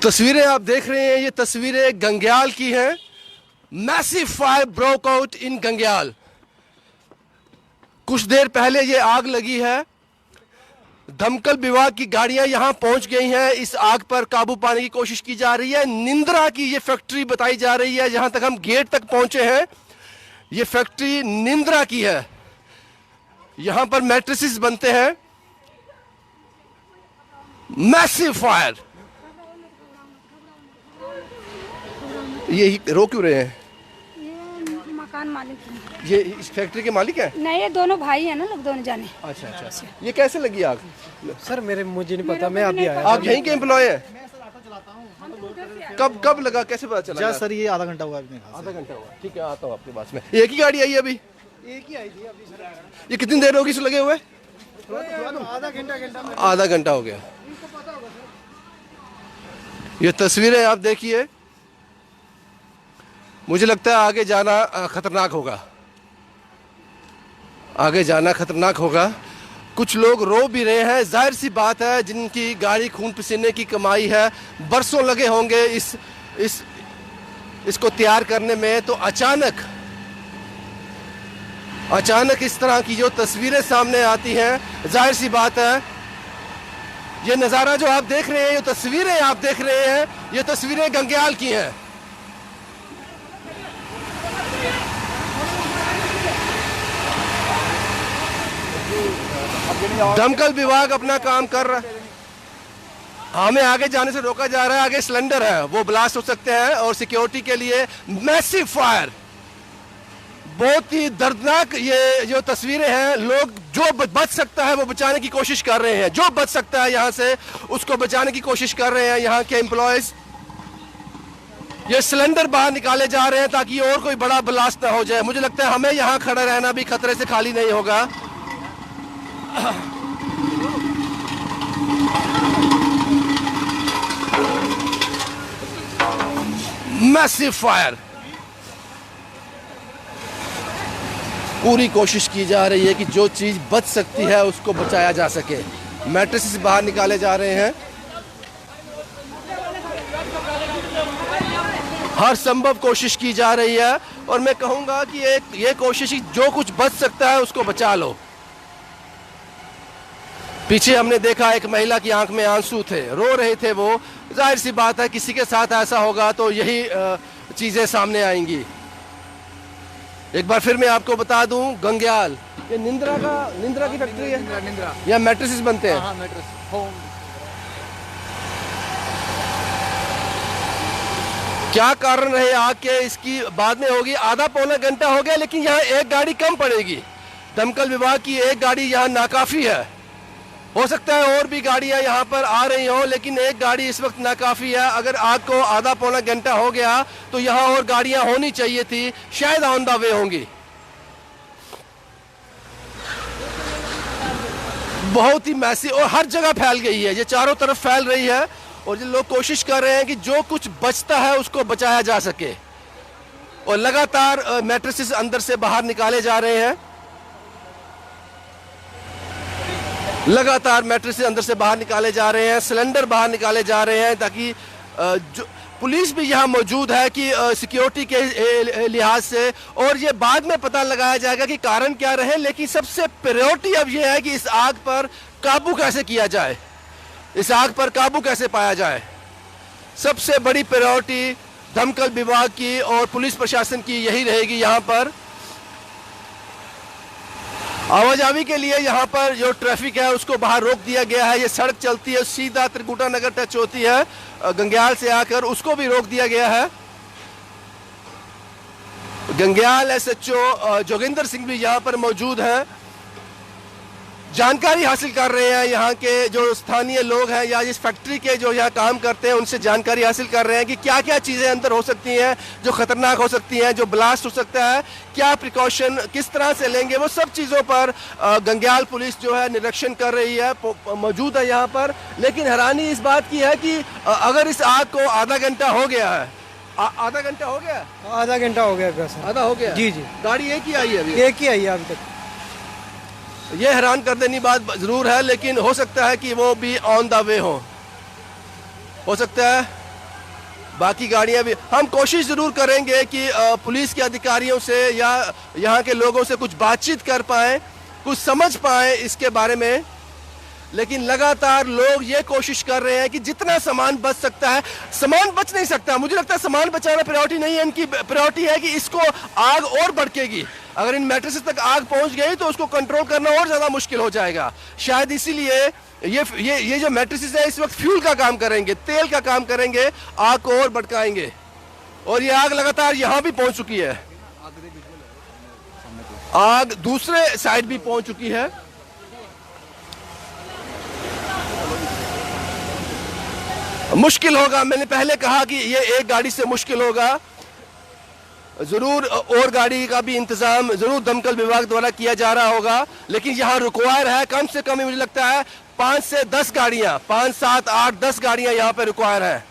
तस्वीरें आप देख रहे हैं, ये तस्वीरें गंग्याल की हैं। Massive fire broke out in Gangyal. कुछ देर पहले ये आग लगी है। दमकल विभाग की गाड़ियां यहां पहुंच गई हैं। इस आग पर काबू पाने की कोशिश की जा रही है। निंद्रा की ये फैक्ट्री बताई जा रही है। जहां तक हम गेट तक पहुंचे हैं, ये फैक्ट्री निंद्रा की है। यहां पर मैट्रिसेस बनते हैं। Massive fire. ये रो क्यों रहे हैं? ये मकान मालिक है। ये इस फैक्ट्री के मालिक हैं? नहीं, ये दोनों भाई हैं ना, लोग दोनों जाने। अच्छा अच्छा। ये कैसे लगी आग? सर मुझे नहीं पता, मैं अभी आया। आप यहीं के एम्प्लॉय हैं? कब लगा, कैसे पता चला? सर ये आधा घंटा हुआ। आधा घंटा हुआ। ठीक है, आता हूँ आपके पास में। एक ही गाड़ी आई है अभी? एक ही आई थी अभी सर। ये कितनी देर होगी इसे लगे हुए? आधा घंटा हो गया। ये तस्वीरें आप देखिए। मुझे लगता है आगे जाना खतरनाक होगा। आगे जाना खतरनाक होगा। कुछ लोग रो भी रहे हैं। जाहिर सी बात है, जिनकी गाड़ी खून पसीने की कमाई है, बरसों लगे होंगे इसको तैयार करने में, तो अचानक इस तरह की जो तस्वीरें सामने आती हैं, जाहिर सी बात है, ये नज़ारा जो आप देख रहे हैं, ये तस्वीरें आप देख रहे हैं, ये तस्वीरें गंग्याल की हैं। दमकल विभाग अपना काम कर रहा है। हमें आगे जाने से रोका जा रहा है। आगे सिलेंडर है, वो ब्लास्ट हो सकते हैं, और सिक्योरिटी के लिए मैसिव फायर। बहुत ही दर्दनाक ये जो तस्वीरें हैं। लोग जो बच सकता है वो बचाने की कोशिश कर रहे हैं। जो बच सकता है यहाँ से उसको बचाने की कोशिश कर रहे हैं यहाँ के एम्प्लॉयज। ये सिलेंडर बाहर निकाले जा रहे हैं ताकि और कोई बड़ा ब्लास्ट ना हो जाए। मुझे लगता है हमें यहाँ खड़ा रहना भी खतरे से खाली नहीं होगा। Massive fire. पूरी कोशिश की जा रही है कि जो चीज बच सकती है उसको बचाया जा सके। मैट्रिसेस बाहर निकाले जा रहे हैं। हर संभव कोशिश की जा रही है, और मैं कहूंगा कि ये कोशिश, जो कुछ बच सकता है उसको बचा लो। पीछे हमने देखा एक महिला की आंख में आंसू थे, रो रहे थे वो। जाहिर सी बात है, किसी के साथ ऐसा होगा तो यही चीजें सामने आएंगी। एक बार फिर मैं आपको बता दूं, गंग्याल, ये निंद्रा की फैक्ट्री है। निंद्रा यहाँ मैट्रिसेस बनते हैं। मैट्रिस होम। क्या कारण रहे आग के, इसकी बाद में होगी। आधा पौना घंटा हो गया, लेकिन यहाँ एक गाड़ी कम पड़ेगी। दमकल विभाग की एक गाड़ी यहाँ नाकाफी है। हो सकता है और भी गाड़ियां यहाँ पर आ रही हो, लेकिन एक गाड़ी इस वक्त नाकाफी है। अगर आग को आधा पौना घंटा हो गया तो यहाँ और गाड़ियां होनी चाहिए थी, शायद ऑन द वे होंगी। बहुत ही मैसी, और हर जगह फैल गई है, ये चारों तरफ फैल रही है। और ये लोग कोशिश कर रहे हैं कि जो कुछ बचता है उसको बचाया जा सके। और लगातार मैट्रिसेस अंदर से बाहर निकाले जा रहे हैं। लगातार मैट्रिसेस अंदर से बाहर निकाले जा रहे हैं, सिलेंडर बाहर निकाले जा रहे हैं, ताकि जो पुलिस भी यहाँ मौजूद है कि सिक्योरिटी के लिहाज से। और ये बाद में पता लगाया जाएगा कि कारण क्या रहे, लेकिन सबसे प्रायोरिटी अब ये है कि इस आग पर काबू कैसे किया जाए, इस आग पर काबू कैसे पाया जाए। सबसे बड़ी प्रायोरिटी दमकल विभाग की और पुलिस प्रशासन की यही रहेगी। यहाँ पर आवाजाही के लिए यहाँ पर जो ट्रैफिक है उसको बाहर रोक दिया गया है। ये सड़क चलती है, सीधा त्रिकुटा नगर टच होती है गंग्याल से आकर, उसको भी रोक दिया गया है। गंग्याल SHO जोगिंदर सिंह भी यहाँ पर मौजूद हैं, जानकारी हासिल कर रहे हैं। यहाँ के जो स्थानीय लोग हैं या इस फैक्ट्री के जो यहाँ काम करते हैं, उनसे जानकारी हासिल कर रहे हैं कि क्या क्या चीज़ें अंदर हो सकती हैं जो खतरनाक हो सकती हैं, जो ब्लास्ट हो सकता है, क्या प्रिकॉशन किस तरह से लेंगे। वो सब चीज़ों पर गंग्याल पुलिस जो है निरीक्षण कर रही है, मौजूद है यहाँ पर। लेकिन हैरानी इस बात की है कि अगर इस आग को आधा घंटा हो गया है आधा घंटा हो गया? आधा घंटा हो गया अभी सर। आधा हो गया? जी जी, गाड़ी एक ही आई है अभी? एक ही आई है अभी तक। ये हैरान कर देनी बात जरूर है, लेकिन हो सकता है कि वो भी ऑन द वे हो सकता है बाकी गाड़ियां भी। हम कोशिश जरूर करेंगे कि पुलिस के अधिकारियों से या यहाँ के लोगों से कुछ बातचीत कर पाए, कुछ समझ पाए इसके बारे में, लेकिन लगातार लोग ये कोशिश कर रहे हैं कि जितना सामान बच सकता है। सामान बच नहीं सकता, मुझे लगता है सामान बचाना प्रायोरिटी नहीं है इनकी, प्रायोरिटी है कि इसको आग और भड़केगी। अगर इन मैट्रेसेस तक आग पहुंच गई तो उसको कंट्रोल करना और ज्यादा मुश्किल हो जाएगा। शायद इसीलिए ये जो मैट्रेसेस है इस वक्त फ्यूल का काम करेंगे, तेल का काम करेंगे, आग को और भड़काएंगे। और ये आग लगातार यहां भी पहुंच चुकी है, आग दूसरे साइड भी पहुंच चुकी है। मुश्किल होगा, मैंने पहले कहा कि ये एक गाड़ी से मुश्किल होगा, जरूर और गाड़ी का भी इंतजाम जरूर दमकल विभाग द्वारा किया जा रहा होगा, लेकिन यहाँ रिक्वायर है कम से कम मुझे लगता है 5 से 10 गाड़ियां, 5, 7, 8, 10 गाड़ियां यहाँ पे रिक्वायर है।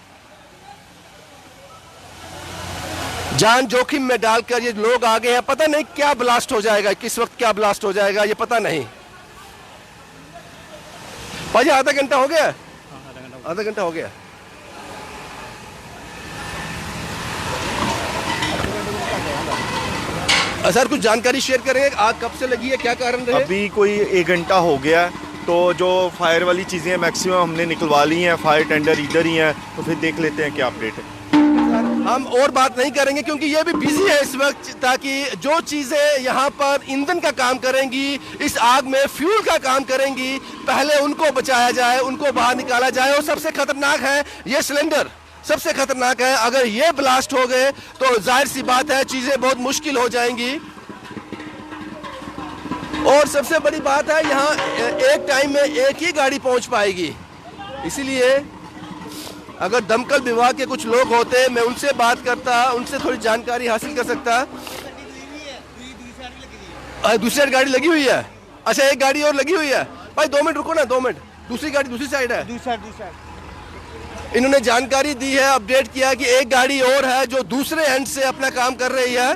जान जोखिम में डालकर ये लोग आगे हैं, पता नहीं क्या ब्लास्ट हो जाएगा, किस वक्त क्या ब्लास्ट हो जाएगा ये पता नहीं। भाई आधा घंटा हो गया? आधा घंटा हो गया। सर कुछ जानकारी शेयर करेंगे, आग कब से लगी है, क्या कारण रहे? अभी कोई 1 घंटा हो गया, तो जो फायर वाली चीज़ें मैक्सिमम हमने निकलवा ली हैं, फायर टेंडर इधर ही हैं, तो फिर देख लेते हैं क्या अपडेट है। हम और बात नहीं करेंगे क्योंकि ये भी बिजी है इस वक्त, ताकि जो चीजें यहाँ पर ईंधन का काम करेंगी, इस आग में फ्यूल का काम करेंगी, पहले उनको बचाया जाए, उनको बाहर निकाला जाए। और सबसे खतरनाक है ये सिलेंडर, सबसे खतरनाक है। अगर ये ब्लास्ट हो गए तो जाहिर सी बात है चीजें बहुत मुश्किल हो जाएंगी। और सबसे बड़ी बात है यहाँ एक टाइम में एक ही गाड़ी पहुंच पाएगी, इसीलिए अगर दमकल विभाग के कुछ लोग होते, मैं उनसे बात करता, उनसे थोड़ी जानकारी हासिल कर सकता। दूसरी साइड गाड़ी लगी हुई है? अच्छा एक गाड़ी और लगी हुई है। भाई 2 मिनट रुको ना, 2 मिनट, दूसरी गाड़ी दूसरी साइड है। दूसरा इन्होंने जानकारी दी है, अपडेट किया कि एक गाड़ी और है जो दूसरे एंड से अपना काम कर रही है।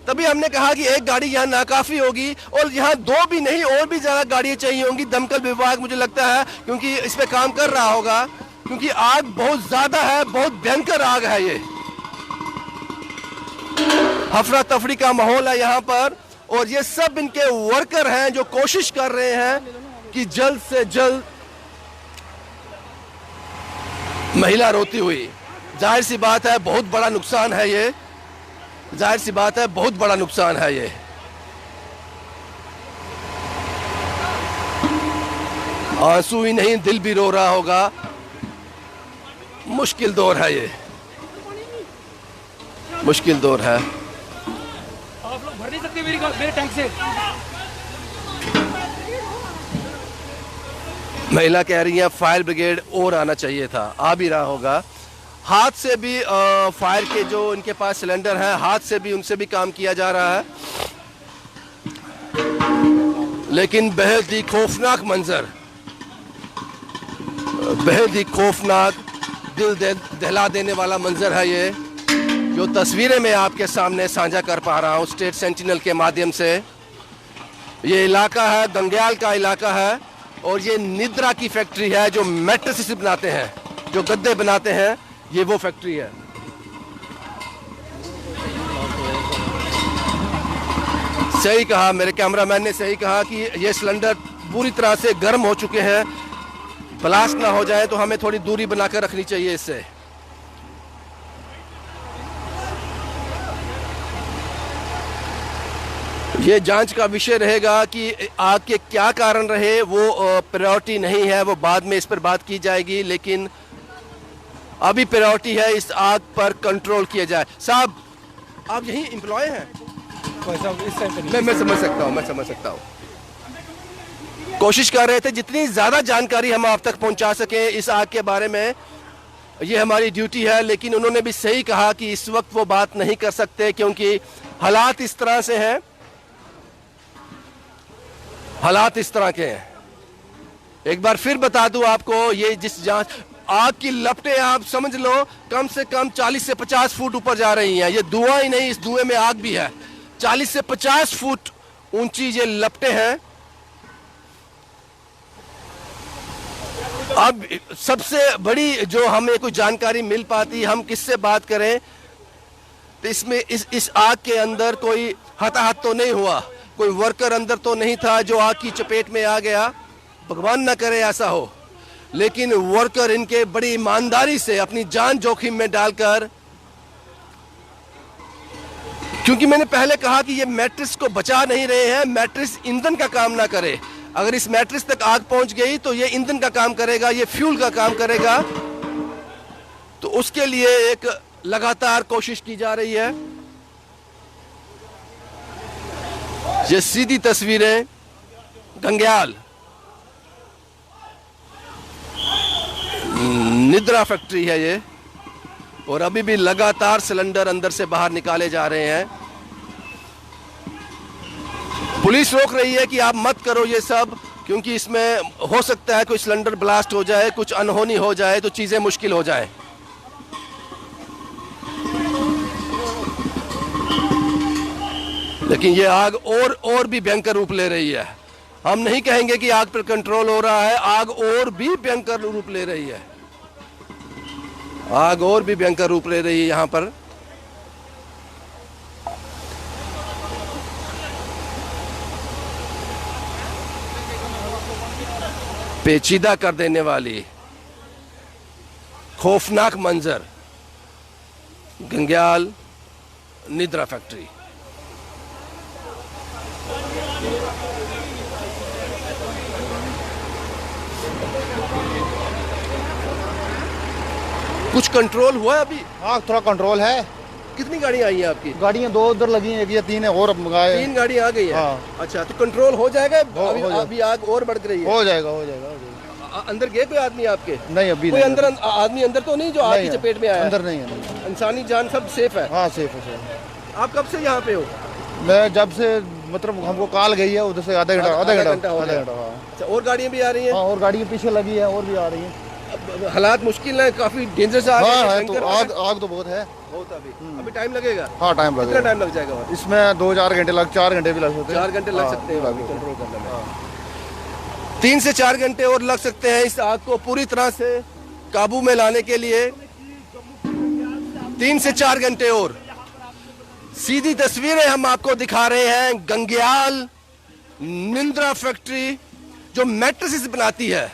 तभी हमने कहा कि एक गाड़ी यहाँ नाकाफी होगी और यहाँ 2 भी नहीं और भी ज्यादा गाड़ियां चाहिए होंगी। दमकल विभाग मुझे लगता है क्योंकि इस पे काम कर रहा होगा, क्योंकि आग बहुत ज्यादा है, बहुत भयंकर आग है ये। हफरा तफरी का माहौल है यहाँ पर और ये सब इनके वर्कर हैं जो कोशिश कर रहे हैं कि जल्द से जल्द। महिला रोती हुई, जाहिर सी बात है बहुत बड़ा नुकसान है ये, जाहिर सी बात है बहुत बड़ा नुकसान है ये। आंसू ही नहीं दिल भी रो रहा होगा, मुश्किल दौर है ये, मुश्किल दौर है। आप लोग भर नहीं सकते मेरे टैंक से। महिला कह रही है फायर ब्रिगेड और आना चाहिए था, आ भी रहा होगा। हाथ से भी फायर के जो इनके पास सिलेंडर है, हाथ से भी उनसे भी काम किया जा रहा है, लेकिन बेहद ही खौफनाक मंजर, बेहद ही खौफनाक, दिल दहला देने वाला मंजर है ये, जो तस्वीरें मैं आपके सामने साझा कर पा रहा हूँ स्टेट सेंटिनल के माध्यम से। ये इलाका है गंग्याल का इलाका है और ये निद्रा की फैक्ट्री है जो मैट्रेसेस बनाते हैं, जो गद्दे बनाते हैं, ये वो फैक्ट्री है। सही कहा मेरे कैमरामैन ने, सही कहा कि ये सिलेंडर पूरी तरह से गर्म हो चुके हैं, ब्लास्ट ना हो जाए तो हमें थोड़ी दूरी बनाकर रखनी चाहिए इससे। ये जांच का विषय रहेगा कि आग के क्या कारण रहे, वो प्रायोरिटी नहीं है, वो बाद में इस पर बात की जाएगी, लेकिन अभी प्रायोरिटी है इस आग पर कंट्रोल किया जाए। साहब आप यही एम्प्लॉय हैं? मैं समझ सकता हूँ, मैं समझ सकता हूँ। कोशिश कर रहे थे जितनी ज्यादा जानकारी हम आप तक पहुंचा सके इस आग के बारे में, ये हमारी ड्यूटी है, लेकिन उन्होंने भी सही कहा कि इस वक्त वो बात नहीं कर सकते क्योंकि हालात इस तरह से हैं, हालात इस तरह के हैं। एक बार फिर बता दूं आपको, ये जिस जांच आग की लपटें आप समझ लो कम से कम 40 से 50 फुट ऊपर जा रही हैं। ये धुआं ही नहीं, इस धुएं में आग भी है। 40 से 50 फुट ऊंची ये लपटें हैं। अब सबसे बड़ी जो हमें कोई जानकारी मिल पाती, हम किससे बात करें, तो इसमें इस आग के अंदर कोई हताहत तो नहीं हुआ, कोई वर्कर अंदर तो नहीं था जो आग की चपेट में आ गया, भगवान ना करे ऐसा हो। लेकिन वर्कर इनके बड़ी ईमानदारी से अपनी जान जोखिम में डालकर, क्योंकि मैंने पहले कहा कि ये मैट्रिक्स को बचा नहीं रहे हैं, मैट्रिक्स ईंधन का काम ना करे। अगर इस मैट्रिक्स तक आग पहुंच गई तो ये ईंधन का काम करेगा, ये फ्यूल का काम करेगा। तो उसके लिए एक लगातार कोशिश की जा रही है। ये सीधी तस्वीरें गंग्याल निद्रा फैक्ट्री है ये, और अभी भी लगातार सिलेंडर अंदर से बाहर निकाले जा रहे हैं। पुलिस रोक रही है कि आप मत करो ये सब, क्योंकि इसमें हो सकता है कोई सिलेंडर ब्लास्ट हो जाए, कुछ अनहोनी हो जाए तो चीजें मुश्किल हो जाए। लेकिन ये आग और भी भयंकर रूप ले रही है। हम नहीं कहेंगे कि आग पर कंट्रोल हो रहा है, आग और भी भयंकर रूप ले रही है। आग और भी भयंकर रूप ले रही है यहां पर। पेचीदा कर देने वाली खौफनाक मंजर, गंग्याल निद्रा फैक्ट्री। कुछ कंट्रोल हुआ है अभी? हाँ, थोड़ा कंट्रोल है। कितनी गाड़ियां आई हैं आपकी? गाड़ियां 2 उधर लगी हैं, एक या 3 है और मंगाए। 3 गाड़ी आ गई है। हाँ। अच्छा, तो कंट्रोल हो जाएगा? अभी जाएगा। अभी आग और बढ़ रही है। हो जाएगा। अंदर गए कोई आदमी आपके? नहीं, अभी कोई नहीं। अंदर आदमी अंदर तो नहीं जो आग की चपेट में आया? अंदर नहीं है। इंसानी जान सब सेफ है? हाँ, सेफ है। आप कब से यहाँ पे हो? मैं जब से मतलब हमको कॉल गई है उधर से आधा घंटा हो गया। हाँ। अच्छा, और गाड़ियाँ भी आ रही हैं? हाँ, और गाड़ियाँ पीछे लगी है और भी आ रही हैं। हालात मुश्किल है, काफी डेंजरस आग है। तो आग तो बहुत है। बहुत अभी टाइम लगेगा? हाँ, टाइम लगेगा। कितना टाइम लग जाएगा? इसमें 4 घंटे भी लग सकते हैं। 4 घंटे लग सकते हैं कंट्रोल करने में। 3 से 4 घंटे और लग सकते हैं इस आग को पूरी तरह से काबू में लाने के लिए। 3 से 4 घंटे और। सीधी तस्वीरें हम आपको दिखा रहे हैं गंग्याल निद्रा फैक्ट्री जो मैट्रिसेस बनाती है।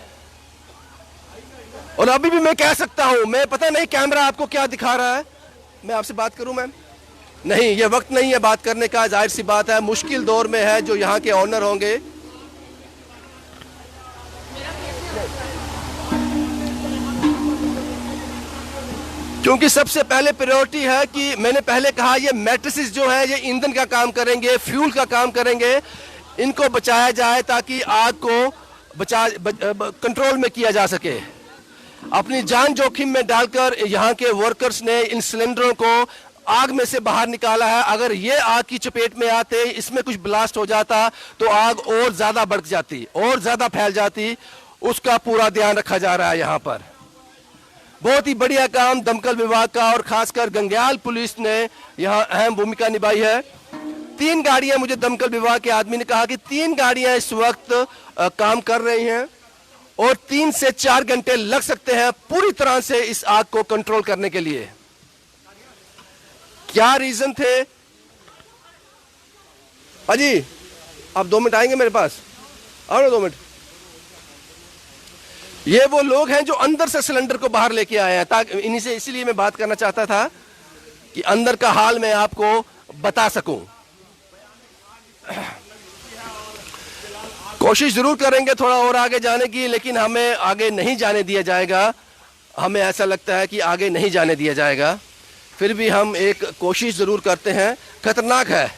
और अभी भी मैं कह सकता हूं, मैं पता नहीं कैमरा आपको क्या दिखा रहा है, मैं आपसे बात करूं मैम? नहीं, ये वक्त नहीं है बात करने का, जाहिर सी बात है मुश्किल दौर में है जो यहाँ के ऑनर होंगे। क्योंकि सबसे पहले प्रायोरिटी है कि मैंने पहले कहा ये मैट्रिसेस जो है ये ईंधन का काम करेंगे, फ्यूल का काम करेंगे, इनको बचाया जाए ताकि आग को कंट्रोल में किया जा सके। अपनी जान जोखिम में डालकर यहाँ के वर्कर्स ने इन सिलेंडरों को आग में से बाहर निकाला है। अगर ये आग की चपेट में आते, इसमें कुछ ब्लास्ट हो जाता तो आग और ज्यादा बढ़ जाती, और ज्यादा फैल जाती। उसका पूरा ध्यान रखा जा रहा है यहाँ पर। बहुत ही बढ़िया काम दमकल विभाग का और खासकर गंग्याल पुलिस ने यहाँ अहम भूमिका निभाई है। 3 गाड़ियां, मुझे दमकल विभाग के आदमी ने कहा कि 3 गाड़ियां इस वक्त काम कर रही हैं और 3 से 4 घंटे लग सकते हैं पूरी तरह से इस आग को कंट्रोल करने के लिए। क्या रीजन थे? अजी आप 2 मिनट आएंगे मेरे पास? आओ ना 2 मिनट। ये वो लोग हैं जो अंदर से सिलेंडर को बाहर लेके आए हैं, ताकि इन्हीं से, इसीलिए मैं बात करना चाहता था कि अंदर का हाल मैं आपको बता सकूं। कोशिश जरूर करेंगे थोड़ा और आगे जाने की, लेकिन हमें आगे नहीं जाने दिया जाएगा। हमें ऐसा लगता है कि आगे नहीं जाने दिया जाएगा। फिर भी हम एक कोशिश जरूर करते हैं। खतरनाक है,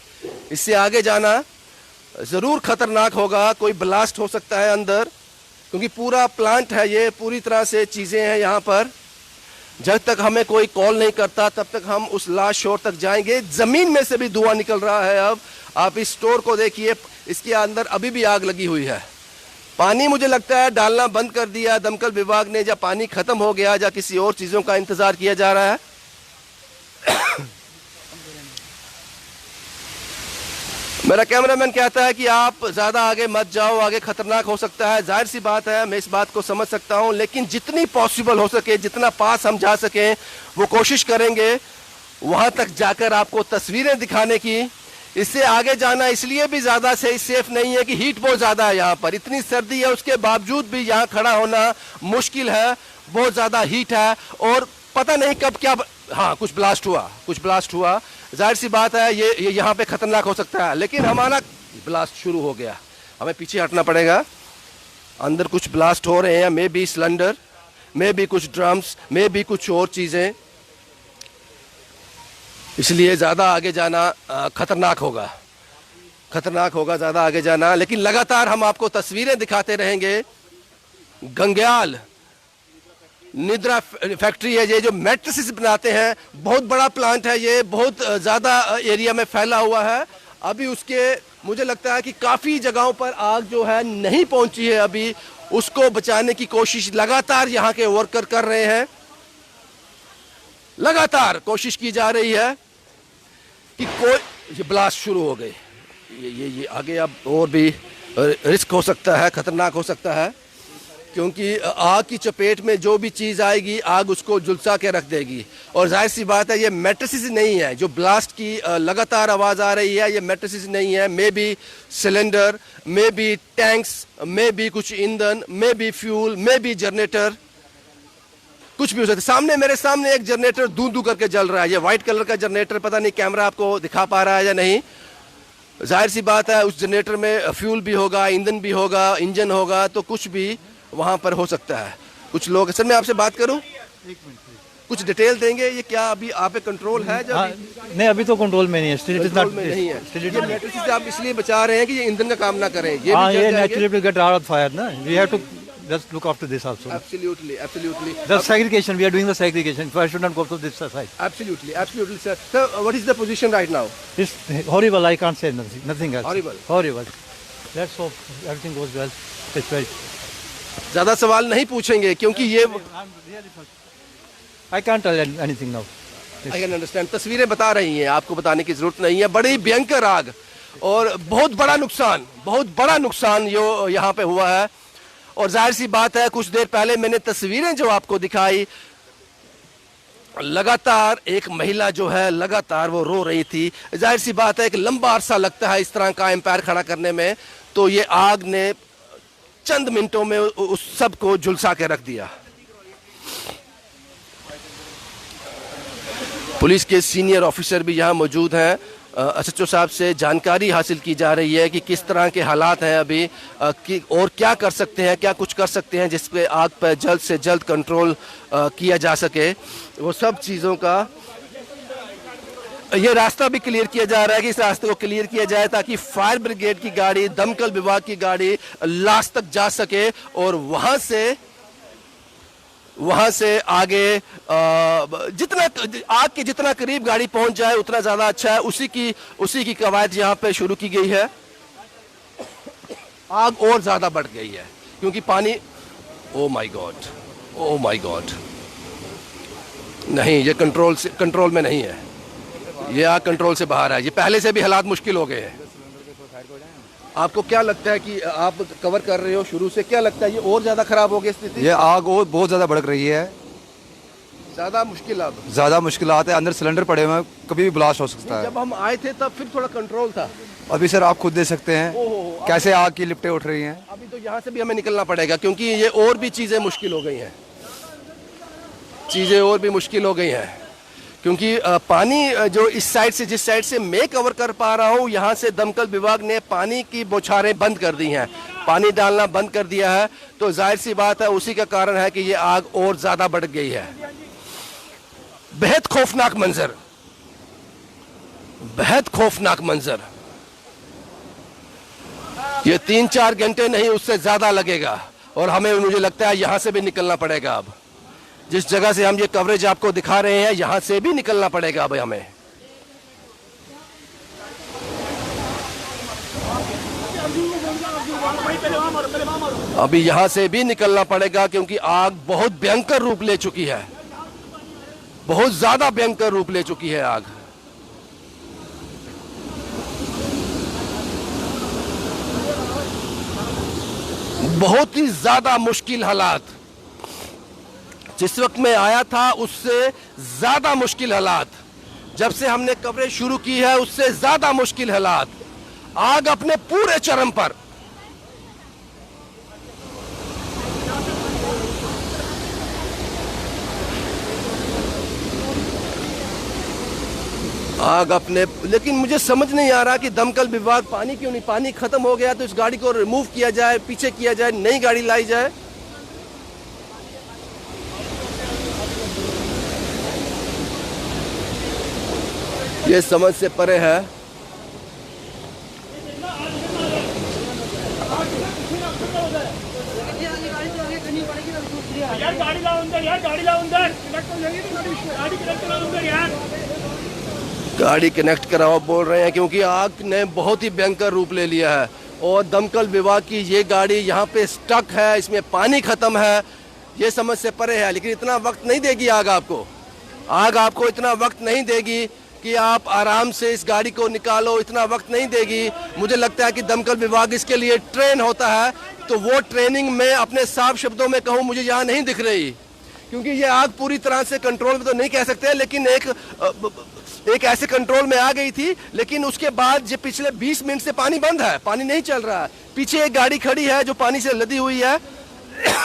इससे आगे जाना जरूर खतरनाक होगा। कोई ब्लास्ट हो सकता है अंदर, क्योंकि पूरा प्लांट है ये, पूरी तरह से चीजें हैं यहाँ पर। जब तक हमें कोई कॉल नहीं करता तब तक हम उस लास्ट शोर तक जाएंगे। जमीन में से भी धुआं निकल रहा है। अब आप इस स्टोर को देखिए, इसके अंदर अभी भी आग लगी हुई है। पानी मुझे लगता है डालना बंद कर दिया दमकल विभाग ने, या पानी खत्म हो गया, या किसी और चीजों का इंतजार किया जा रहा है। मेरा कैमरामैन कहता है कि आप ज्यादा आगे मत जाओ, आगे खतरनाक हो सकता है। जाहिर सी बात है, मैं इस बात को समझ सकता हूं, लेकिन जितनी पॉसिबल हो सके, जितना पास हम जा सके, वो कोशिश करेंगे वहां तक जाकर आपको तस्वीरें दिखाने की। इससे आगे जाना इसलिए भी ज्यादा सेफ नहीं है कि हीट बहुत ज्यादा है यहाँ पर, इतनी सर्दी है, उसके बावजूद भी यहाँ खड़ा होना मुश्किल है, बहुत ज्यादा हीट है और पता नहीं कब क्या हाँ कुछ ब्लास्ट हुआ। जाहिर सी बात है ये यहाँ पे खतरनाक हो सकता है, लेकिन हमारा ब्लास्ट शुरू हो गया, हमें पीछे हटना पड़ेगा। अंदर कुछ ब्लास्ट हो रहे हैं, may be cylinder, may be कुछ ड्रम्स, मे बी कुछ और चीजें, इसलिए ज़्यादा आगे जाना खतरनाक होगा ज़्यादा आगे जाना। लेकिन लगातार हम आपको तस्वीरें दिखाते रहेंगे। गंग्याल निद्रा फैक्ट्री है ये, जो मैट्रेसेस बनाते हैं, बहुत बड़ा प्लांट है ये, बहुत ज़्यादा एरिया में फैला हुआ है। अभी उसके मुझे लगता है कि काफ़ी जगहों पर आग जो है नहीं पहुंची है, अभी उसको बचाने की कोशिश लगातार यहाँ के वर्कर कर रहे हैं। लगातार कोशिश की जा रही है कि कोई, ये ब्लास्ट शुरू हो गए, ये आगे अब और भी रिस्क हो सकता है, खतरनाक हो सकता है, क्योंकि आग की चपेट में जो भी चीज़ आएगी आग उसको झुलसा के रख देगी। और जाहिर सी बात है ये मैट्रेसेस नहीं है, जो ब्लास्ट की लगातार आवाज़ आ रही है, ये मैट्रेसेस नहीं है, may be cylinder, may be tanks, may be कुछ ईंधन, may be fuel, may be generator, कुछ भी हो सकता है। सामने मेरे सामने एक जनरेटर दू करके जल रहा है, ये व्हाइट कलर का जनरेटर, पता नहीं कैमरा आपको दिखा पा रहा है या नहीं। जाहिर सी बात है उस जनरेटर में फ्यूल भी होगा, ईंधन भी होगा, इंजन होगा, तो कुछ भी वहां पर हो सकता है। कुछ लोग, सर मैं आपसे बात करूं, कुछ डिटेल देंगे, ये क्या अभी आप पे कंट्रोल है? जब नहीं, अभी तो कंट्रोल में नहीं है, कंट्रोल में नहीं है। ये मैट्रेसेस आप इसलिए बचा रहे हैं कि ये ईंधन का काम ना करें, ये naturally will get out of fire, na? We have to just look after this also. Absolutely. The segregation, we are doing the segregation. Fire should not go to this side. Absolutely, sir. Sir, what is the position right now? It's horrible. I can't say nothing else. Horrible. Let's hope everything goes well. It's very. ज्यादा सवाल नहीं पूछेंगे क्योंकि ये I can't tell anything now. I can understand. तस्वीरें बता रही हैं, आपको बताने की जरूरत नहीं है। बड़ी भयंकर आग और बहुत बड़ा नुकसान जो यहाँ पे हुआ है। और जाहिर सी बात है, कुछ देर पहले मैंने तस्वीरें जो आपको दिखाई, लगातार एक महिला जो है लगातार वो रो रही थी। जाहिर सी बात है, एक लंबा अरसा लगता है इस तरह का एम्पायर खड़ा करने में, तो ये आग ने चंद मिनटों में उस सब को झुलसा के रख दिया। पुलिस के सीनियर ऑफिसर भी यहाँ मौजूद हैं। एसएचओ साहब से जानकारी हासिल की जा रही है कि किस तरह के हालात हैं अभी, और क्या कर सकते हैं, क्या कुछ कर सकते हैं जिस पे आग पर जल्द से जल्द कंट्रोल किया जा सके। वो सब चीज़ों का ये रास्ता भी क्लियर किया जा रहा है कि इस रास्ते को क्लियर किया जाए ताकि फायर ब्रिगेड की गाड़ी, दमकल विभाग की गाड़ी लास्ट तक जा सके और वहां से आगे आग के जितना करीब गाड़ी पहुंच जाए उतना ज्यादा अच्छा है। उसी की कवायद यहाँ पे शुरू की गई है। आग और ज्यादा बढ़ गई है क्योंकि पानी, ओ माय गॉड, नहीं, ये कंट्रोल में नहीं है, ये आग कंट्रोल से बाहर है। ये पहले से भी हालात मुश्किल हो गए हैं। आपको क्या लगता है कि आप कवर कर रहे हो शुरू से, क्या लगता है ये और ज्यादा खराब हो गई स्थिति? ये आग और बहुत ज़्यादा भड़क रही है, ज़्यादा मुश्किलात है। अंदर सिलेंडर पड़े हुए हैं, कभी भी ब्लास्ट हो सकता है। जब हम आए थे तब फिर थोड़ा कंट्रोल था, अभी सर आप खुद देख सकते हैं कैसे आग की लिपटें उठ रही हैं। अभी तो यहाँ से भी हमें निकलना पड़ेगा क्योंकि ये और भी चीज़ें मुश्किल हो गई हैं, क्योंकि पानी जो इस साइड से, जिस साइड से मैं कवर कर पा रहा हूँ, यहाँ से दमकल विभाग ने पानी की बौछारें बंद कर दी हैं, पानी डालना बंद कर दिया है। तो जाहिर सी बात है उसी का कारण है कि ये आग और ज़्यादा बढ़ गई है। बेहद खौफनाक मंजर, ये 3-4 घंटे नहीं, उससे ज़्यादा लगेगा और मुझे लगता है यहाँ से भी निकलना पड़ेगा। अब जिस जगह से हम ये कवरेज आपको दिखा रहे हैं, यहां से भी निकलना पड़ेगा अब हमें। अभी यहाँ से भी निकलना पड़ेगा क्योंकि आग बहुत भयंकर रूप ले चुकी है, बहुत ज्यादा भयंकर रूप ले चुकी है आग। बहुत ही ज्यादा मुश्किल हालात, जिस वक्त मैं आया था उससे ज्यादा मुश्किल हालात, जब से हमने कवरेज शुरू की है उससे ज्यादा मुश्किल हालात। आग अपने पूरे चरम पर। आग अपने, लेकिन मुझे समझ नहीं आ रहा कि दमकल विभाग पानी क्यों नहीं, पानी खत्म हो गया तो इस गाड़ी को रिमूव किया जाए, पीछे किया जाए, नई गाड़ी लाई जाए। ये समझ से परे है। यार गाड़ी लाओ अंदर, यार गाड़ी लाओ अंदर, कनेक्ट हो जाएगी तो गाड़ी कनेक्ट कराओ अंदर यार। गाड़ी कनेक्ट कराओ बोल रहे हैं क्योंकि आग ने बहुत ही भयंकर रूप ले लिया है और दमकल विभाग की ये गाड़ी यहाँ पे स्टक है, इसमें पानी खत्म है। ये समझ से परे है, लेकिन इतना वक्त नहीं देगी आग आपको। आग आपको इतना वक्त नहीं देगी कि आप आराम से इस गाड़ी को निकालो, इतना वक्त नहीं देगी। मुझे लगता है कि दमकल विभाग इसके लिए ट्रेन होता है, तो वो ट्रेनिंग में अपने साफ शब्दों में कहूँ मुझे यहाँ नहीं दिख रही, क्योंकि ये आग पूरी तरह से कंट्रोल में तो नहीं कह सकते, लेकिन एक ऐसे कंट्रोल में आ गई थी। लेकिन उसके बाद जो पिछले 20 मिनट से पानी बंद है, पानी नहीं चल रहा है। पीछे एक गाड़ी खड़ी है जो पानी से लदी हुई है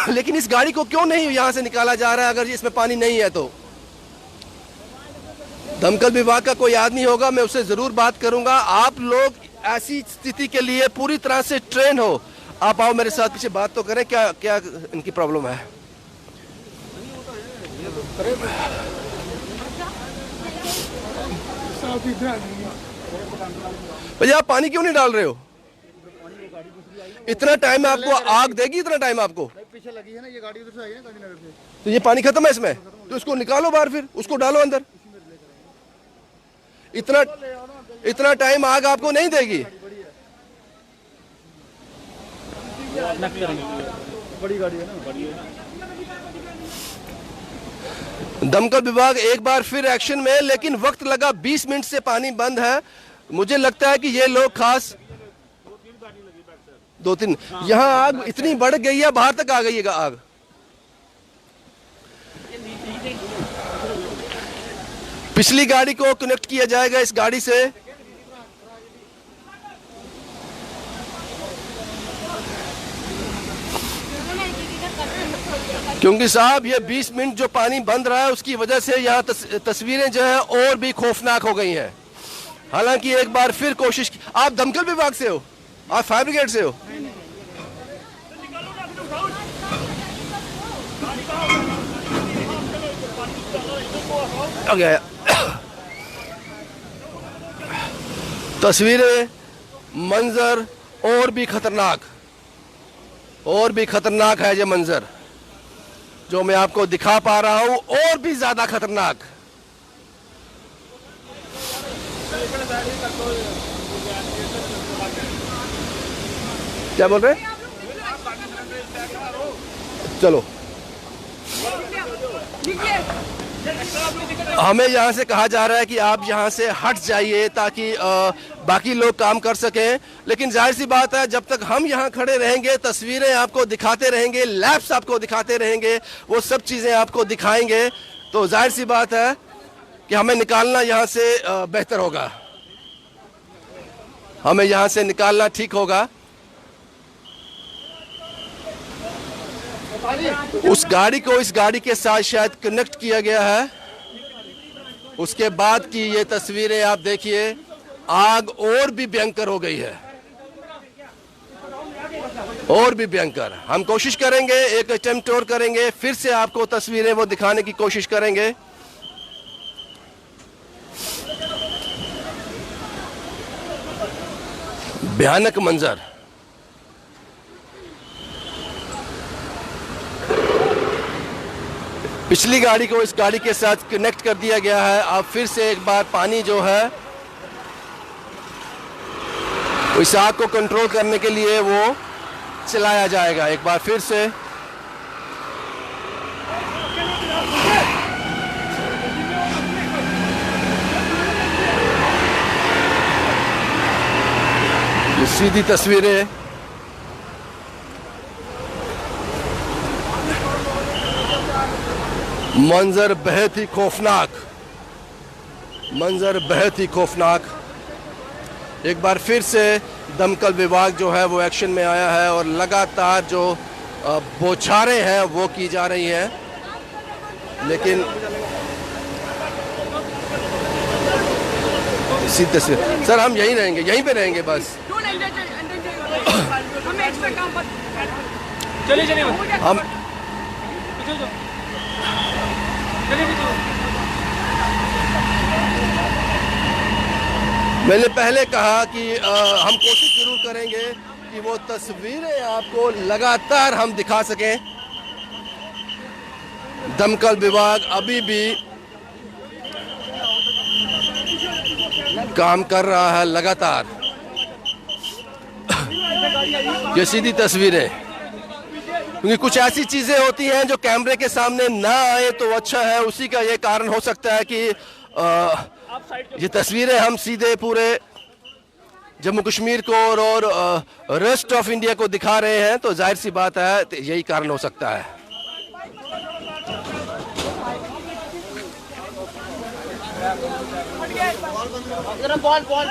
लेकिन इस गाड़ी को क्यों नहीं यहाँ से निकाला जा रहा है अगर इसमें पानी नहीं है तो? दमकल विभाग का कोई आदमी होगा, मैं उससे जरूर बात करूंगा। आप लोग ऐसी स्थिति के लिए पूरी तरह से ट्रेन हो। आप आओ मेरे साथ, पीछे बात तो करें, क्या क्या इनकी प्रॉब्लम है। भैया आप पानी क्यों नहीं डाल रहे हो? इतना टाइम आपको आग देगी, इतना टाइम आपको? पीछे लगी है ना ये गाड़ी, उधर से आई है ना गांधीनगर से। तो ये पानी खत्म है इसमें, तो इसको निकालो बाहर, फिर उसको डालो अंदर। इतना टाइम आग आपको नहीं देगी। बड़ी गाड़ी है ना। दमकल विभाग एक बार फिर एक्शन में, लेकिन वक्त लगा। 20 मिनट से पानी बंद है। मुझे लगता है कि ये लोग खास 2-3 यहाँ आग इतनी बढ़ गई है, बाहर तक आ गई है आग। पिछली गाड़ी को कनेक्ट किया जाएगा इस गाड़ी से। क्योंकि साहब ये 20 मिनट जो पानी बंद रहा है उसकी वजह से यहाँ तस्वीरें जो है और भी खौफनाक हो गई हैं। हालांकि एक बार फिर कोशिश, आप दमकल विभाग से हो, आप फायर ब्रिगेड से हो? तस्वीरें, मंजर और भी खतरनाक है ये मंजर जो मैं आपको दिखा पा रहा हूं, और भी ज्यादा खतरनाक। क्या बोल रहे हैं? चलो, हमें यहाँ से कहा जा रहा है कि आप यहाँ से हट जाइए ताकि बाकी लोग काम कर सकें। लेकिन जाहिर सी बात है, जब तक हम यहाँ खड़े रहेंगे, तस्वीरें आपको दिखाते रहेंगे, लैब्स आपको दिखाते रहेंगे, वो सब चीज़ें आपको दिखाएंगे, तो जाहिर सी बात है कि हमें निकालना यहाँ से बेहतर होगा, हमें यहाँ से निकालना ठीक होगा। उस गाड़ी को इस गाड़ी के साथ शायद कनेक्ट किया गया है। उसके बाद की ये तस्वीरें आप देखिए, आग और भी भयंकर हो गई है, और भी भयंकर। हम कोशिश करेंगे, एक अटेम्प्ट और करेंगे, फिर से आपको तस्वीरें वो दिखाने की कोशिश करेंगे। भयानक मंजर। पिछली गाड़ी को इस गाड़ी के साथ कनेक्ट कर दिया गया है। अब फिर से एक बार पानी जो है इस आग को कंट्रोल करने के लिए वो चलाया जाएगा एक बार फिर से। ये सीधी तस्वीरें मंजर बेहद ही खौफनाक, मंजर बेहद ही खौफनाक। एक बार फिर से दमकल विभाग जो है वो एक्शन में आया है और लगातार जो बौछारें हैं वो की जा रही हैं, लेकिन इसी तस्वीर सर हम यहीं रहेंगे, यहीं पे रहेंगे बस। चलिए चलिए हम मैंने पहले कहा कि हम कोशिश जरूर करेंगे कि वो तस्वीरें आपको लगातार हम दिखा सकें। दमकल विभाग अभी भी काम कर रहा है लगातार। ये सीधी तस्वीरें, क्योंकि कुछ ऐसी चीजें होती हैं जो कैमरे के सामने ना आए तो अच्छा है। उसी का ये कारण हो सकता है कि ये तस्वीरें हम सीधे पूरे जम्मू कश्मीर को और रेस्ट ऑफ इंडिया को दिखा रहे हैं, तो जाहिर सी बात है तो यही कारण हो सकता है।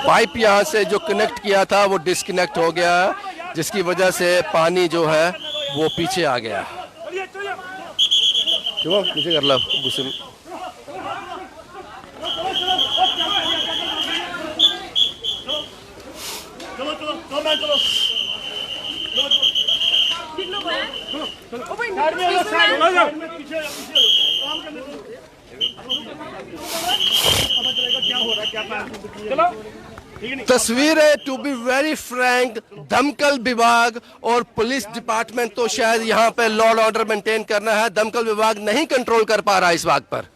पाइप यहाँ से जो कनेक्ट किया था वो डिस्कनेक्ट हो गया, जिसकी वजह से पानी जो है वो पीछे आ गया। क्यों पीछे कर लो गुस्से में। तस्वीरें टू बी वेरी फ्रैंक, दमकल विभाग और पुलिस डिपार्टमेंट तो शायद यहाँ पे लॉ एंड ऑर्डर मेंटेन करना है, दमकल विभाग नहीं कंट्रोल कर पा रहा, इस बात पर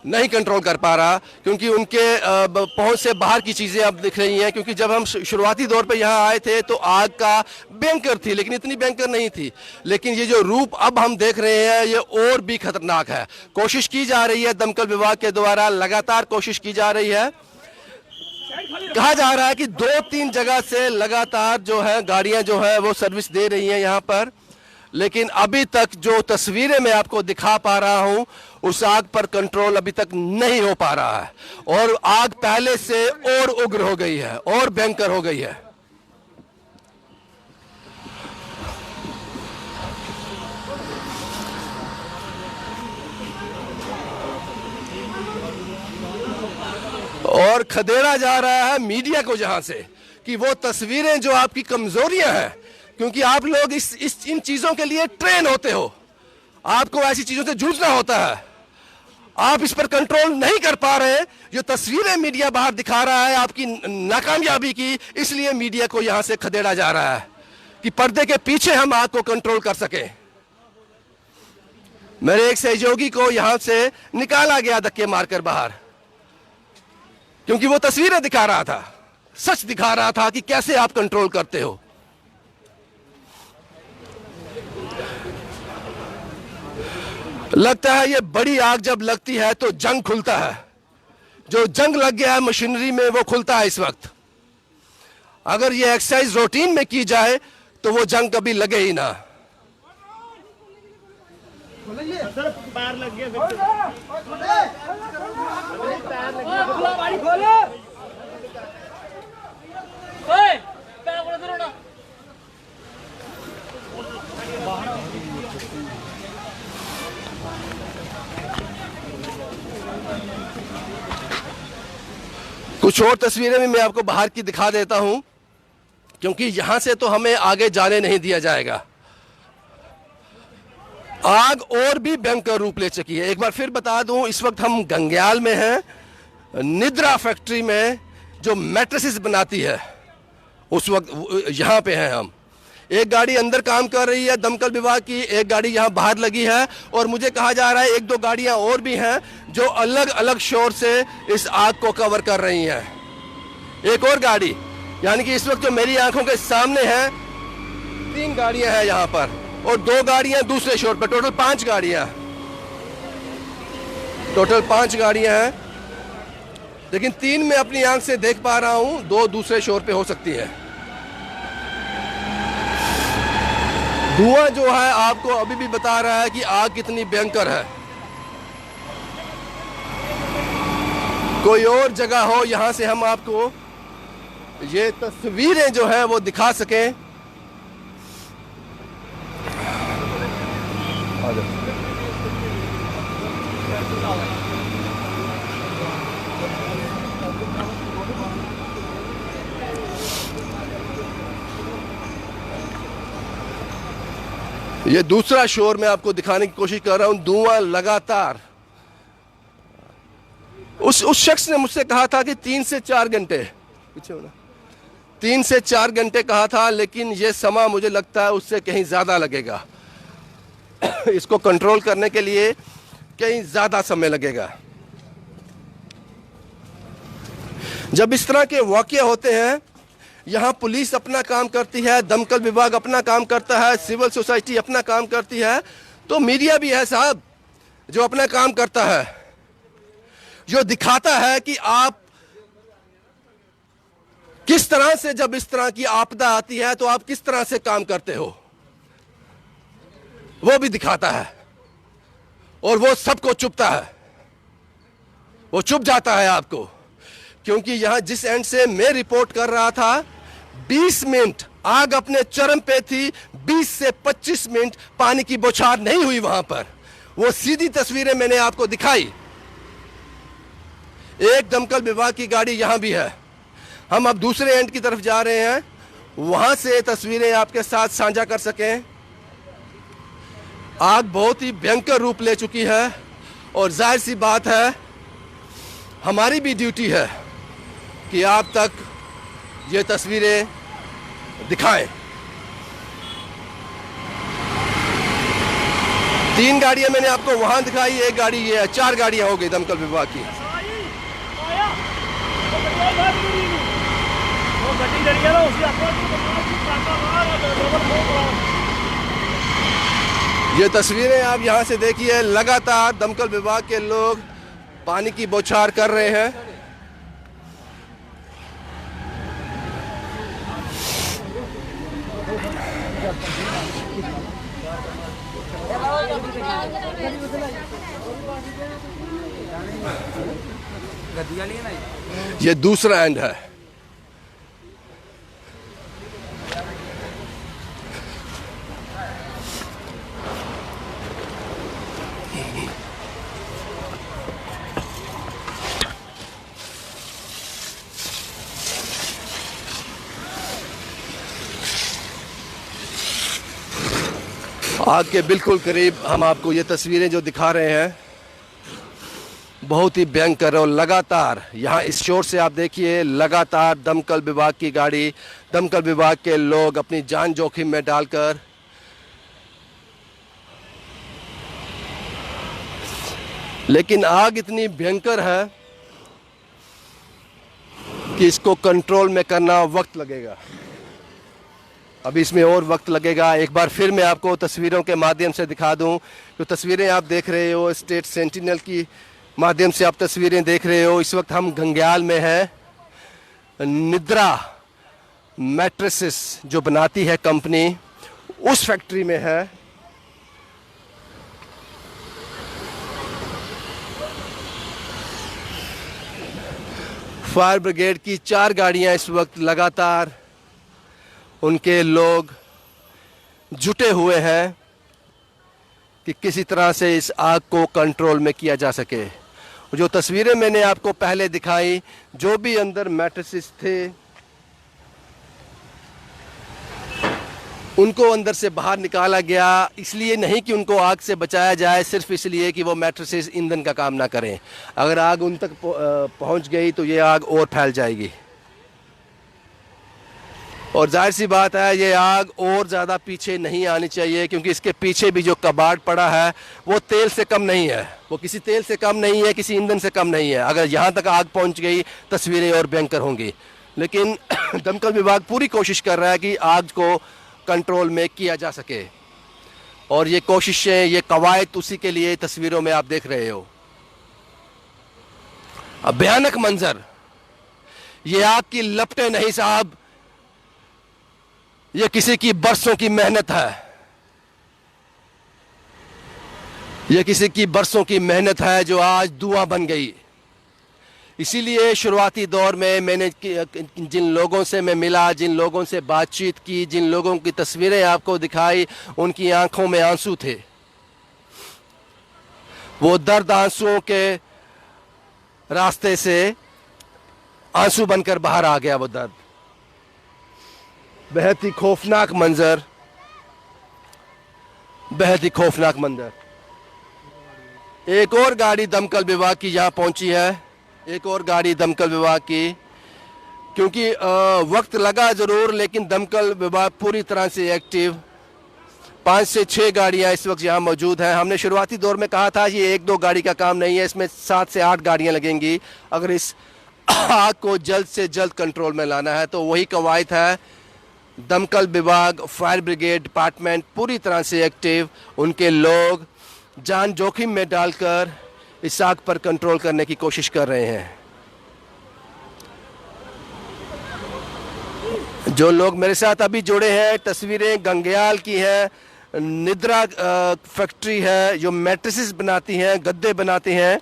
नहीं कंट्रोल कर पा रहा, क्योंकि उनके पहुंच से बाहर की चीजें अब दिख रही हैं। क्योंकि जब हम शुरुआती दौर पे यहाँ आए थे तो आग का भयंकर थी, लेकिन इतनी भयंकर नहीं थी। लेकिन ये जो रूप अब हम देख रहे हैं ये और भी खतरनाक है। कोशिश की जा रही है दमकल विभाग के द्वारा, लगातार कोशिश की जा रही है। कहा जा रहा है कि 2-3 जगह से लगातार जो है गाड़ियां जो है वो सर्विस दे रही हैं यहाँ पर, लेकिन अभी तक जो तस्वीरें मैं आपको दिखा पा रहा हूं उस आग पर कंट्रोल अभी तक नहीं हो पा रहा है, और आग पहले से और उग्र हो गई है और भयंकर हो गई है। और खदेड़ा जा रहा है मीडिया को जहां से कि वो तस्वीरें जो आपकी कमजोरियां हैं, क्योंकि आप लोग इन चीजों के लिए ट्रेन होते हो, आपको ऐसी चीजों से जूझना होता है, आप इस पर कंट्रोल नहीं कर पा रहे। जो तस्वीरें मीडिया बाहर दिखा रहा है आपकी नाकामयाबी की, इसलिए मीडिया को यहां से खदेड़ा जा रहा है कि पर्दे के पीछे हम आग को कंट्रोल कर सके। मेरे एक सहयोगी को यहां से निकाला गया धक्के मारकर बाहर, क्योंकि वो तस्वीरें दिखा रहा था, सच दिखा रहा था कि कैसे आप कंट्रोल करते हो। लगता है ये बड़ी आग जब लगती है तो जंग खुलता है, जो जंग लग गया है मशीनरी में वो खुलता है इस वक्त। अगर ये एक्सरसाइज रूटीन में की जाए तो वो जंग कभी लगे ही ना। पैर लग गया। कुछ और तस्वीरें भी मैं आपको बाहर की दिखा देता हूं, क्योंकि यहां से तो हमें आगे जाने नहीं दिया जाएगा। आग और भी भयंकर रूप ले चुकी है। एक बार फिर बता दूं, इस वक्त हम गंग्याल में हैं, निद्रा फैक्ट्री में जो मैट्रेसेस बनाती है उस वक्त यहाँ पे हैं हम। एक गाड़ी अंदर काम कर रही है दमकल विभाग की, एक गाड़ी यहाँ बाहर लगी है, और मुझे कहा जा रहा है 1-2 गाड़ियाँ और भी हैं जो अलग अलग शोर से इस आग को कवर कर रही हैं। एक और गाड़ी यानी कि इस वक्त जो मेरी आंखों के सामने है 3 गाड़ियां हैं यहाँ पर और 2 गाड़ियां दूसरे शोर पर, टोटल 5 गाड़ियां, टोटल 5 गाड़ियां हैं, लेकिन 3 मैं अपनी आंख से देख पा रहा हूं, 2 दूसरे शोर पे हो सकती है। धुआं जो है आपको अभी भी बता रहा है कि आग कितनी भयंकर है। कोई और जगह हो यहां से हम आपको ये तस्वीरें जो है वो दिखा सकें। ये दूसरा शोर मैं आपको दिखाने की कोशिश कर रहा हूं। धुआं लगातार, उस शख्स ने मुझसे कहा था कि 3 से 4 घंटे, पीछे होना, 3 से 4 घंटे कहा था, लेकिन ये समय मुझे लगता है उससे कहीं ज्यादा लगेगा। इसको कंट्रोल करने के लिए कहीं ज्यादा समय लगेगा। जब इस तरह के वाकये होते हैं, यहाँ पुलिस अपना काम करती है, दमकल विभाग अपना काम करता है, सिविल सोसाइटी अपना काम करती है, तो मीडिया भी है साहब जो अपना काम करता है, जो दिखाता है कि आप किस तरह से, जब इस तरह की आपदा आती है तो आप किस तरह से काम करते हो, वो भी दिखाता है। और वो सबको चुपता है, वो चुप जाता है आपको, क्योंकि यहां जिस एंड से मैं रिपोर्ट कर रहा था 20 मिनट आग अपने चरम पे थी, 20 से 25 मिनट पानी की बौछार नहीं हुई वहां पर। वो सीधी तस्वीरें मैंने आपको दिखाई। एक दमकल विभाग की गाड़ी यहां भी है। हम अब दूसरे एंड की तरफ जा रहे हैं, वहां से तस्वीरें आपके साथ साझा कर सकें। आग बहुत ही भयंकर रूप ले चुकी है और जाहिर सी बात है हमारी भी ड्यूटी है कि आप तक ये तस्वीरें दिखाएं। 3 गाड़ियां मैंने आपको वहां दिखाई, 1 गाड़ी ये है, 4 गाड़ियां हो गई दमकल विभाग की। ये तस्वीरें आप यहां से देखिए, लगातार दमकल विभाग के लोग पानी की बौछार कर रहे हैं। ये दूसरा एंड है। आग के बिल्कुल करीब हम आपको ये तस्वीरें जो दिखा रहे हैं बहुत ही भयंकर, और लगातार यहाँ इस शोर से आप देखिए लगातार दमकल विभाग की गाड़ी, दमकल विभाग के लोग अपनी जान जोखिम में डालकर लेकिन आग इतनी भयंकर है कि इसको कंट्रोल में करना वक्त लगेगा। अभी इसमें और वक्त लगेगा। एक बार फिर मैं आपको तस्वीरों के माध्यम से दिखा दूं। जो तस्वीरें आप देख रहे हो स्टेट सेंटिनल की माध्यम से आप तस्वीरें देख रहे हो। इस वक्त हम गंग्याल में हैं। निद्रा मैट्रेसेस जो बनाती है कंपनी, उस फैक्ट्री में है। फायर ब्रिगेड की 4 गाड़ियां इस वक्त लगातार, उनके लोग जुटे हुए हैं कि किसी तरह से इस आग को कंट्रोल में किया जा सके। जो तस्वीरें मैंने आपको पहले दिखाई, जो भी अंदर मैट्रेसेस थे उनको अंदर से बाहर निकाला गया, इसलिए नहीं कि उनको आग से बचाया जाए, सिर्फ इसलिए कि वो मैट्रेसेस ईंधन का काम ना करें। अगर आग उन तक पहुंच गई तो ये आग और फैल जाएगी और जाहिर सी बात है ये आग और ज़्यादा पीछे नहीं आनी चाहिए, क्योंकि इसके पीछे भी जो कबाड़ पड़ा है वो तेल से कम नहीं है, वो किसी तेल से कम नहीं है, किसी ईंधन से कम नहीं है। अगर यहाँ तक आग पहुँच गई तस्वीरें और भयंकर होंगी। लेकिन दमकल विभाग पूरी कोशिश कर रहा है कि आग को कंट्रोल में किया जा सके। और ये कोशिशें, ये कवायद उसी के लिए तस्वीरों में आप देख रहे हो। अब भयानक मंजर, ये आग की लपटें नहीं साहब, ये किसी की बरसों की मेहनत है। ये किसी की बरसों की मेहनत है जो आज धुआं बन गई। इसीलिए शुरुआती दौर में मैंने जिन लोगों से मैं मिला, जिन लोगों से बातचीत की, जिन लोगों की तस्वीरें आपको दिखाई, उनकी आंखों में आंसू थे। वो दर्द आंसुओं के रास्ते से आंसू बनकर बाहर आ गया वो दर्द। बेहद ही खौफनाक मंजर, बेहद ही खौफनाक मंजर। एक और गाड़ी दमकल विभाग की यहाँ पहुंची है, एक और गाड़ी दमकल विभाग की, क्योंकि वक्त लगा ज़रूर लेकिन दमकल विभाग पूरी तरह से एक्टिव। 5 से 6 गाड़ियाँ इस वक्त यहाँ मौजूद हैं। हमने शुरुआती दौर में कहा था ये 1-2 गाड़ी का काम नहीं है, इसमें 7 से 8 गाड़ियाँ लगेंगी अगर इस आग को जल्द से जल्द कंट्रोल में लाना है। तो वही कवायद है। दमकल विभाग, फायर ब्रिगेड डिपार्टमेंट पूरी तरह से एक्टिव, उनके लोग जान जोखिम में डालकर इस आग पर कंट्रोल करने की कोशिश कर रहे हैं। जो लोग मेरे साथ अभी जुड़े हैं, तस्वीरें गंगयाल की हैं। निद्रा फैक्ट्री है जो मैट्रेसेस बनाती हैं, गद्दे बनाती हैं।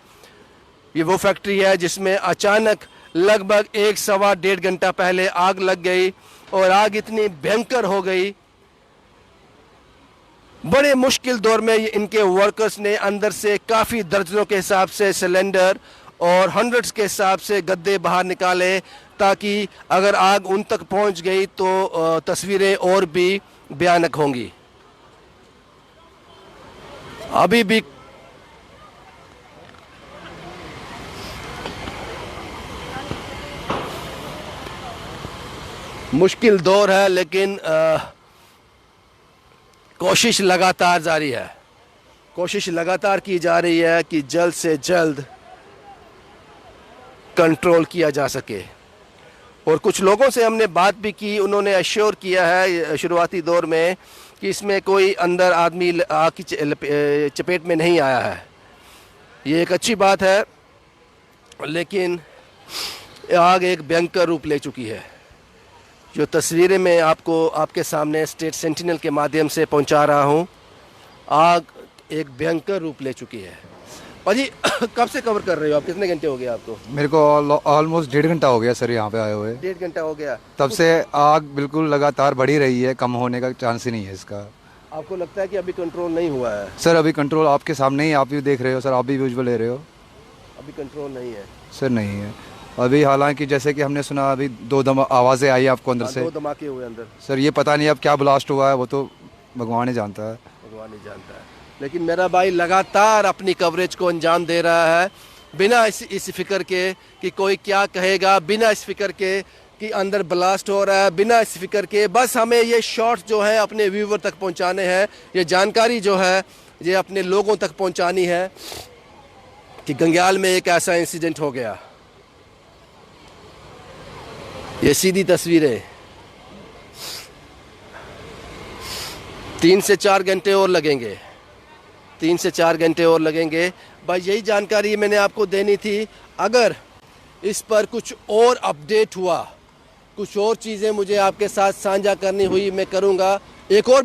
ये वो फैक्ट्री है जिसमें अचानक लगभग 1-1.5 घंटा पहले आग लग गई और आग इतनी भयंकर हो गई। बड़े मुश्किल दौर में इनके वर्कर्स ने अंदर से काफ़ी दर्जनों के हिसाब से सिलेंडर और हंड्रेड्स के हिसाब से गद्दे बाहर निकाले, ताकि अगर आग उन तक पहुंच गई तो तस्वीरें और भी भयानक होंगी। अभी भी मुश्किल दौर है लेकिन कोशिश लगातार जारी है। कोशिश लगातार की जा रही है कि जल्द से जल्द कंट्रोल किया जा सके। और कुछ लोगों से हमने बात भी की, उन्होंने अश्योर किया है शुरुआती दौर में कि इसमें कोई अंदर आदमी आग की चपेट में नहीं आया है। ये एक अच्छी बात है, लेकिन आग एक भयंकर रूप ले चुकी है। जो तस्वीरें मैं आपको आपके सामने स्टेट सेंटिनल के माध्यम से पहुंचा रहा हूं, आग एक भयंकर रूप ले चुकी है। भाजी कब से कवर कर रहे हो आप? कितने घंटे हो गए आपको? मेरे को ऑलमोस्ट 1.5 घंटा हो गया सर यहाँ पे आए हुए। 1.5 घंटा हो गया। तब से आग बिल्कुल लगातार बढ़ी रही है, कम होने का चांस ही नहीं है इसका। आपको लगता है कि अभी कंट्रोल नहीं हुआ है? सर अभी कंट्रोल आपके सामने ही, आप भी देख रहे हो सर, आप भी विजुअल ले रहे हो। अभी कंट्रोल नहीं है सर, नहीं है अभी। हालांकि जैसे कि हमने सुना अभी 2 आवाज़ें आई आपको अंदर से। 2 धमाके हुए अंदर। सर ये पता नहीं अब क्या ब्लास्ट हुआ है, वो तो भगवान ही जानता है। भगवान ही जानता है। लेकिन मेरा भाई लगातार अपनी कवरेज को अंजाम दे रहा है, बिना इस फिक्र के कि कोई क्या कहेगा, बिना इस फिक्र के कि अंदर ब्लास्ट हो रहा है, बिना इस फिक्र के बस हमें ये शॉट्स जो है अपने व्यूवर तक पहुंचाने हैं, ये जानकारी जो है ये अपने लोगों तक पहुंचानी है कि गंगयाल में एक ऐसा इंसिडेंट हो गया। ये सीधी तस्वीरें। 3 से 4 घंटे और लगेंगे, 3 से 4 घंटे और लगेंगे। भाई यही जानकारी मैंने आपको देनी थी। अगर इस पर कुछ और अपडेट हुआ, कुछ और चीज़ें मुझे आपके साथ साझा करनी हुई, मैं करूँगा। एक और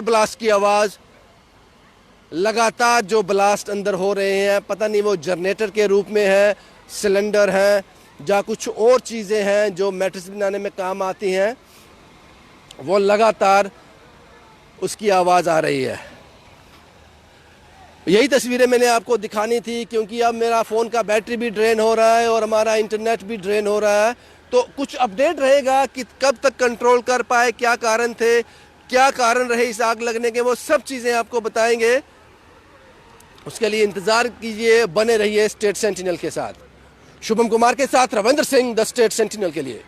ब्लास्ट की आवाज़, लगातार जो ब्लास्ट अंदर हो रहे हैं, पता नहीं वो जनरेटर के रूप में है, सिलेंडर हैं, या कुछ और चीज़ें हैं जो मैट्रेस बनाने में काम आती हैं, वो लगातार उसकी आवाज़ आ रही है। यही तस्वीरें मैंने आपको दिखानी थी, क्योंकि अब मेरा फ़ोन का बैटरी भी ड्रेन हो रहा है और हमारा इंटरनेट भी ड्रेन हो रहा है। तो कुछ अपडेट रहेगा कि कब तक कंट्रोल कर पाए, क्या कारण थे, क्या कारण रहे इस आग लगने के, वो सब चीज़ें आपको बताएंगे। उसके लिए इंतज़ार कीजिए, बने रहिए स्टेट सेंटिनल के साथ। शुभम कुमार के साथ Ravindra Singh, the state sentinel के लिए।